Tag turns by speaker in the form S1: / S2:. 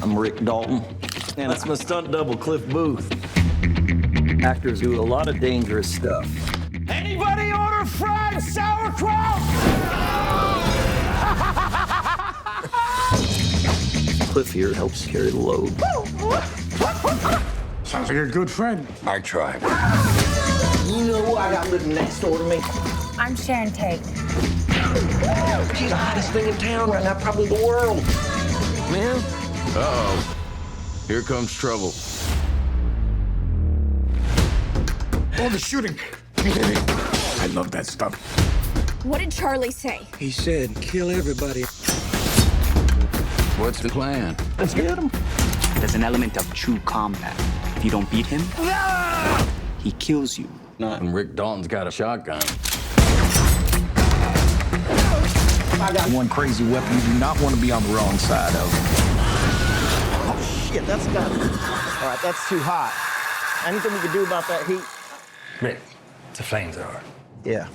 S1: I'm Rick Dalton. And that's my stunt double, Cliff Booth. Actors do a lot of dangerous stuff.
S2: Anybody order fried sauerkraut?
S1: Cliff here helps carry the load.
S3: Sounds like a good friend.
S4: I try.
S1: You know who I got living next door to me?
S5: I'm Sharon Tate.
S1: She's the hottest thing in town right now, probably the world.
S4: Man? Uh-oh. Here comes trouble.
S3: Oh, the shooting. I love that stuff.
S5: What did Charlie say?
S6: He said, kill everybody.
S4: What's the plan?
S1: Let's get him.
S7: There's an element of true combat. If you don't beat him, he kills you.
S4: Not when Rick Dalton's got a shotgun.
S1: I got
S6: One crazy weapon you do not want to be on the wrong side of.
S1: Oh, shit, that's got it. All right, that's too hot. Anything we can do about that heat?
S8: Rick, it's a flamethrower.
S1: Yeah.